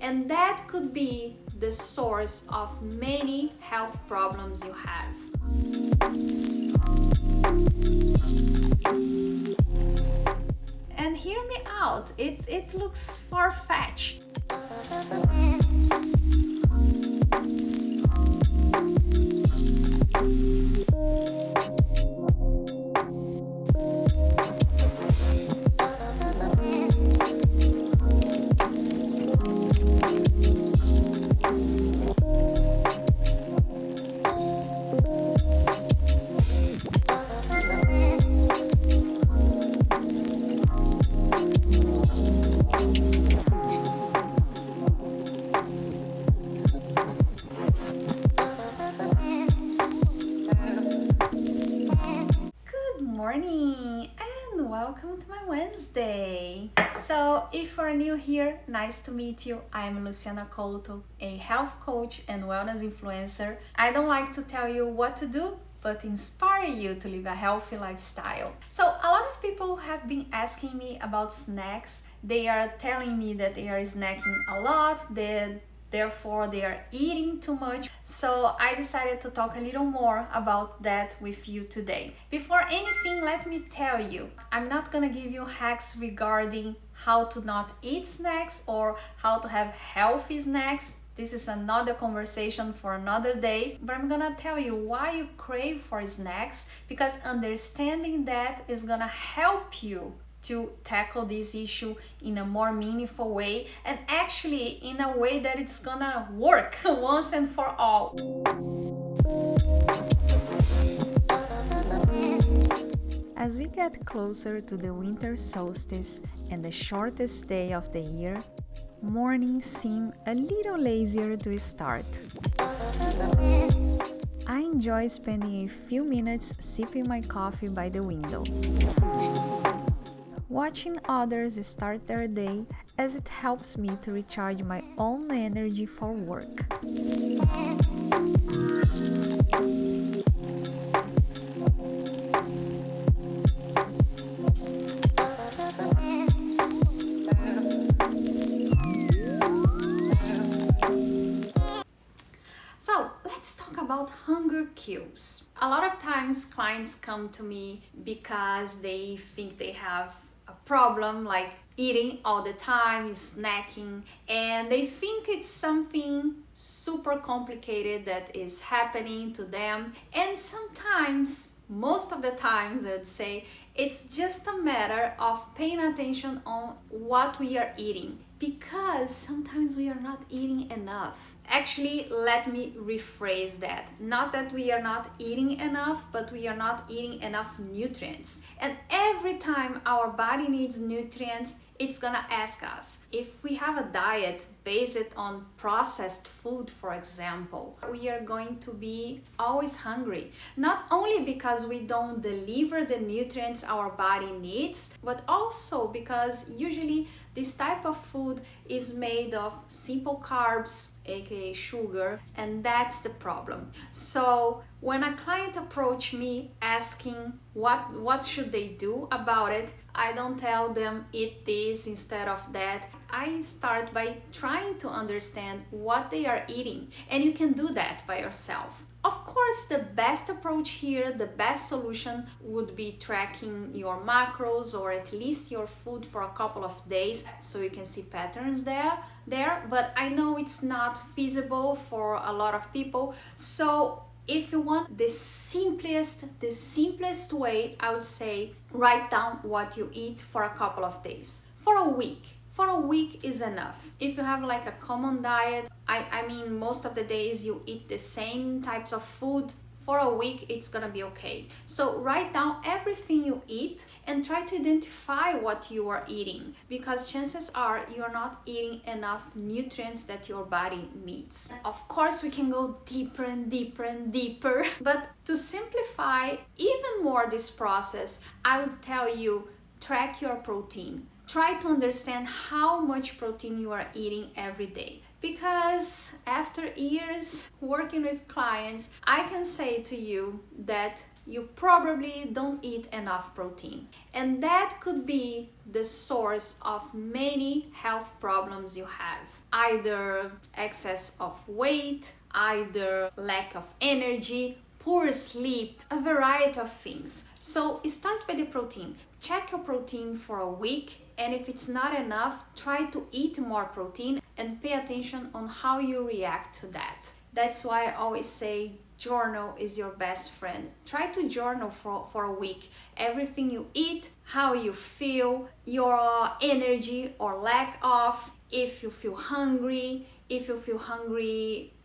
And that could be the source of many health problems you have. And hear me out, it looks far-fetched. Morning and welcome to my Wednesday. So if you're new here, nice to meet you. I'm Luciana Couto, a health coach and wellness influencer. I don't like to tell you what to do, but inspire you to live a healthy lifestyle. So a lot of people have been asking me about snacks. They are telling me that they are snacking a lot, therefore they are eating too much. So I decided to talk a little more about that with you today. Before anything, let me tell you, I'm not gonna give you hacks regarding how to not eat snacks or how to have healthy snacks. This is another conversation for another day, but I'm gonna tell you why you crave for snacks, because understanding that is gonna help you to tackle this issue in a more meaningful way, and actually in a way that it's gonna work once and for all. As we get closer to the winter solstice and the shortest day of the year, mornings seem a little lazier to start. I enjoy spending a few minutes sipping my coffee by the window, watching others start their day, as it helps me to recharge my own energy for work. So let's talk about hunger cues. A lot of times clients come to me because they think they have a problem like eating all the time, snacking, and they think it's something super complicated that is happening to them. And sometimes, most of the times, I would say, it's just a matter of paying attention on what we are eating, because sometimes we are not eating enough. Actually, let me rephrase that. Not that we are not eating enough, but we are not eating enough nutrients. And every time our body needs nutrients, it's gonna ask us. If we have a diet based on processed food, for example, we are going to be always hungry. Not only because we don't deliver the nutrients our body needs, but also because usually this type of food is made of simple carbs, aka sugar, and that's the problem. So when a client approach me asking what should they do about it, I don't tell them eat this instead of that. I start by trying to understand what they are eating, and you can do that by yourself. Of course, the best approach here, the best solution would be tracking your macros or at least your food for a couple of days so you can see patterns there. But I know it's not feasible for a lot of people. So if you want the simplest way, I would say write down what you eat for a couple of days, for a week. For a week is enough. If you have like a common diet, I mean most of the days you eat the same types of food, for a week it's gonna be okay. So write down everything you eat and try to identify what you are eating, because chances are you're not eating enough nutrients that your body needs. Of course, we can go deeper and deeper and deeper, but to simplify even more this process, I would tell you, track your protein. Try to understand how much protein you are eating every day. Because after years working with clients, I can say to you that you probably don't eat enough protein. And that could be the source of many health problems you have. Either excess of weight, either lack of energy, poor sleep, a variety of things. So start by the protein. Check your protein for a week, and if it's not enough, try to eat more protein and pay attention on how you react to that. That's why I always say journal is your best friend. Try to journal for a week. Everything you eat, how you feel, your energy or lack of, if you feel hungry,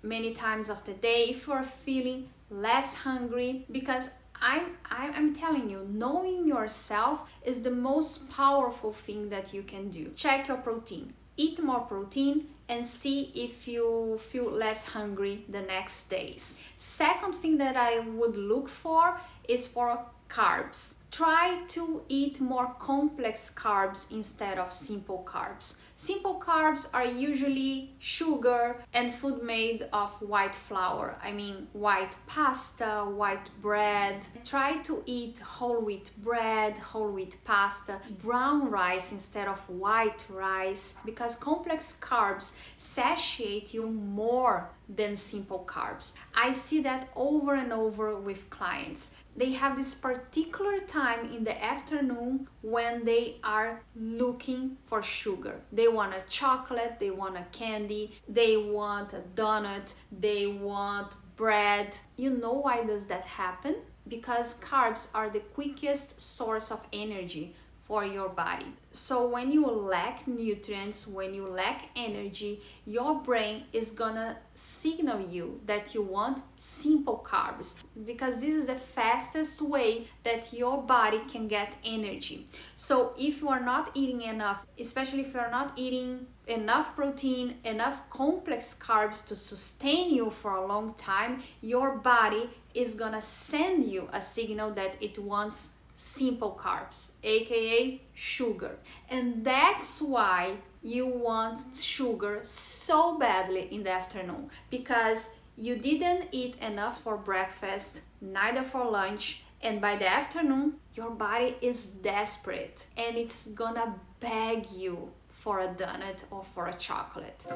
many times of the day, if you are feeling less hungry, because I'm telling you, knowing yourself is the most powerful thing that you can do. Check your protein, eat more protein, and see if you feel less hungry the next days. Second thing that I would look for is for carbs. Try to eat more complex carbs instead of simple carbs. Simple carbs are usually sugar and food made of white flour. I mean, white pasta, white bread. Try to eat whole wheat bread, whole wheat pasta, brown rice instead of white rice, because complex carbs satiate you more than simple carbs. I see that over and over with clients. They have this particular time in the afternoon when they are looking for sugar. They want a chocolate, they want a candy, they want a donut, they want bread. You know why does that happen? Because carbs are the quickest source of energy for your body. So when you lack nutrients, when you lack energy, your brain is gonna signal you that you want simple carbs, because this is the fastest way that your body can get energy. So if you are not eating enough, especially if you are not eating enough protein, enough complex carbs to sustain you for a long time, your body is gonna send you a signal that it wants simple carbs, aka sugar. And that's why you want sugar so badly in the afternoon, because you didn't eat enough for breakfast, neither for lunch, and by the afternoon your body is desperate and it's gonna beg you for a donut or for a chocolate.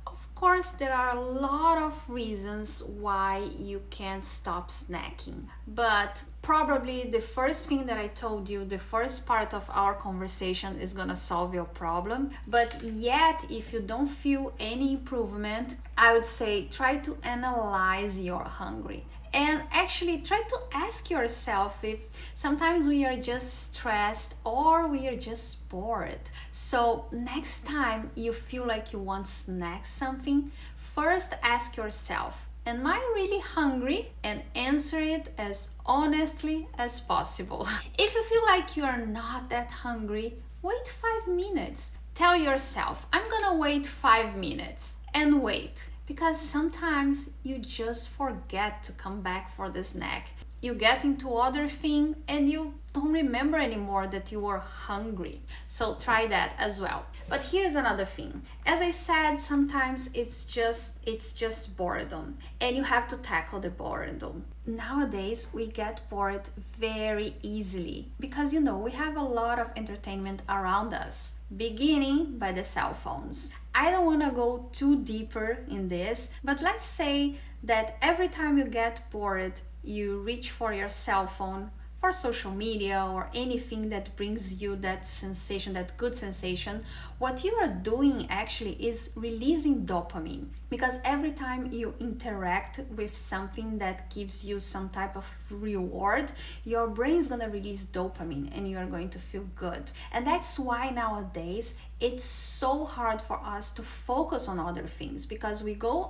Of course, there are a lot of reasons why you can't stop snacking, but probably the first thing that I told you, the first part of our conversation, is gonna solve your problem. But yet, if you don't feel any improvement, I would say try to analyze your hungry. And actually try to ask yourself if sometimes we are just stressed or we are just bored. So next time you feel like you want to snack something, first ask yourself, am I really hungry? And answer it as honestly as possible. If you feel like you are not that hungry, wait 5 minutes. Tell yourself, I'm gonna wait 5 minutes, and wait. Because sometimes you just forget to come back for the snack. You get into other thing and you don't remember anymore that you were hungry. So try that as well. But here's another thing. As I said, sometimes it's just boredom, and you have to tackle the boredom. Nowadays we get bored very easily because we have a lot of entertainment around us, beginning by the cell phones. I don't want to go too deeper in this, but let's say that every time you get bored, you reach for your cell phone, for social media or anything that brings you that sensation, that good sensation. What you are doing actually is releasing dopamine, because every time you interact with something that gives you some type of reward, your brain is going to release dopamine and you are going to feel good. And that's why nowadays it's so hard for us to focus on other things, because we go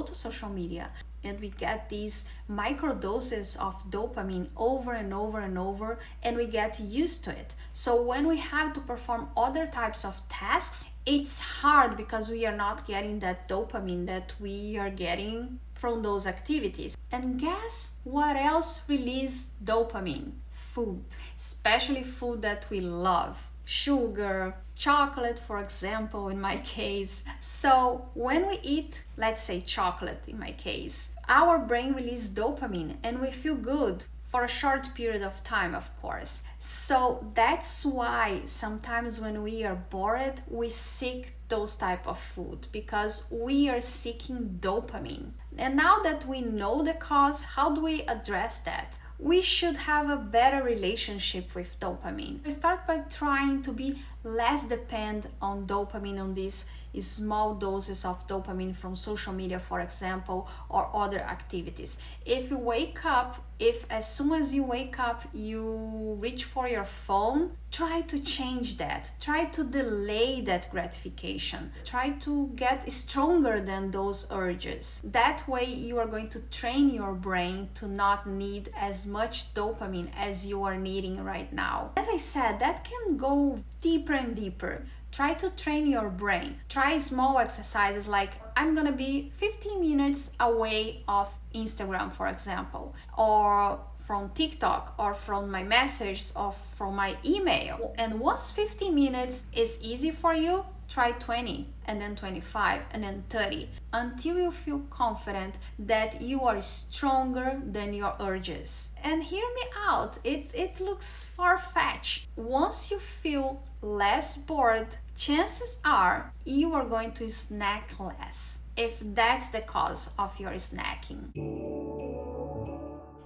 to social media and we get these micro doses of dopamine over and over and over, and we get used to it. So when we have to perform other types of tasks, it's hard because we are not getting that dopamine that we are getting from those activities. And guess what else releases dopamine? food, especially food that we love. Sugar, chocolate, for example, in my case. So when we eat, let's say chocolate in my case, our brain releases dopamine and we feel good for a short period of time, of course. So that's why sometimes when we are bored, we seek those type of food, because we are seeking dopamine. And now that we know the cause, how do we address that? We should have a better relationship with dopamine. We start by trying to be less dependent on dopamine, on these small doses of dopamine from social media, for example, or other activities. If you wake up, if as soon as you wake up you reach for your phone, try to change that. Try to delay that gratification. Try to get stronger than those urges. That way you are going to train your brain to not need as much dopamine as you are needing right now. As I said, that can go deeper and deeper. Try to train your brain. Try small exercises like I'm gonna be 15 minutes away of Instagram, for example, or from TikTok, or from my messages, or from my email. And once 15 minutes is easy for you, try 20, and then 25, and then 30, until you feel confident that you are stronger than your urges. And hear me out, it looks far-fetched. Once you feel less bored, chances are you are going to snack less, if that's the cause of your snacking.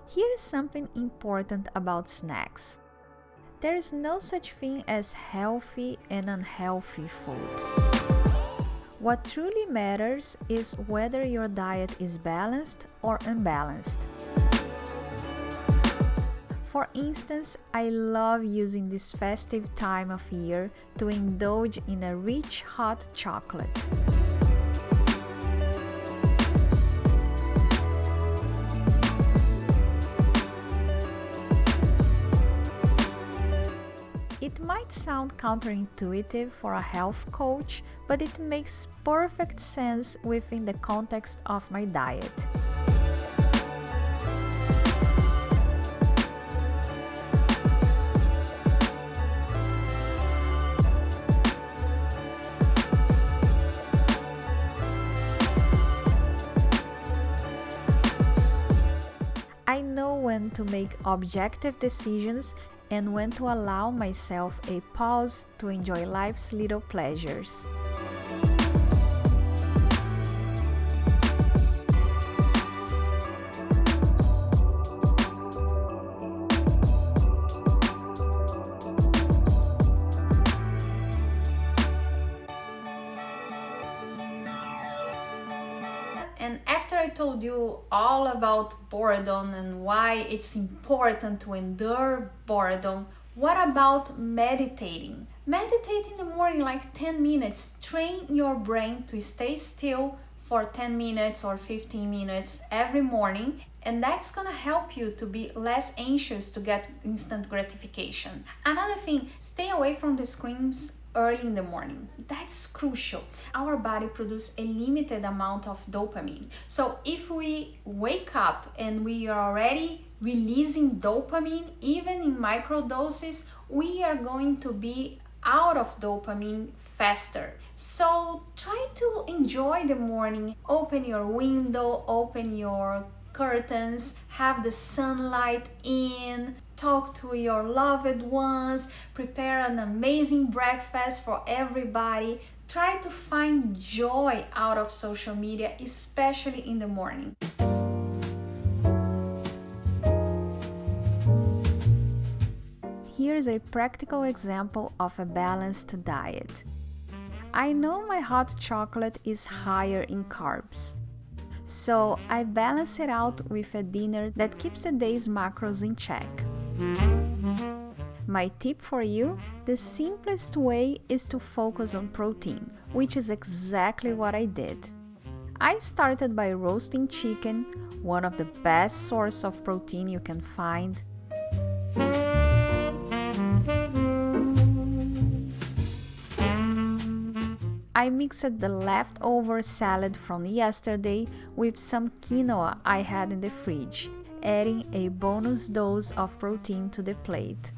Here's something important about snacks. There is no such thing as healthy and unhealthy food. What truly matters is whether your diet is balanced or unbalanced. For instance, I love using this festive time of year to indulge in a rich hot chocolate. It might sound counterintuitive for a health coach, but it makes perfect sense within the context of my diet. I know when to make objective decisions and when to allow myself a pause to enjoy life's little pleasures. And after I told you all about boredom and why it's important to endure boredom, what about meditating? Meditate in the morning, like 10 minutes. Train your brain to stay still for 10 minutes or 15 minutes every morning, and that's gonna help you to be less anxious to get instant gratification. Another thing, stay away from the screens early in the morning. That's crucial. Our body produces a limited amount of dopamine. So if we wake up and we are already releasing dopamine, even in micro doses, we are going to be out of dopamine faster. So try to enjoy the morning. Open your window, open your curtains, have the sunlight in, talk to your loved ones, prepare an amazing breakfast for everybody. Try to find joy out of social media, especially in the morning. Here's a practical example of a balanced diet. I know my hot chocolate is higher in carbs, so I balance it out with a dinner that keeps the day's macros in check. My tip for you, the simplest way is to focus on protein, which is exactly what I did. I started by roasting chicken, one of the best sources of protein you can find. I mixed the leftover salad from yesterday with some quinoa I had in the fridge. adding a bonus dose of protein to the plate.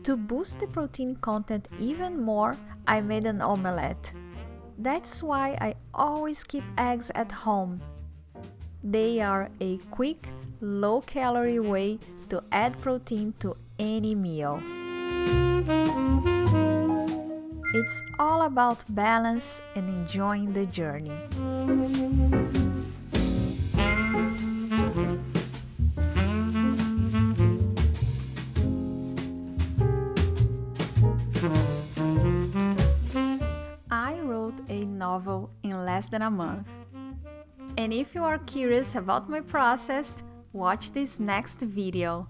To boost the protein content even more, I made an omelette. That's why I always keep eggs at home. They are a quick, low-calorie way to add protein to any meal. It's all about balance and enjoying the journey. I wrote a novel in less than a month. And if you are curious about my process, watch this next video.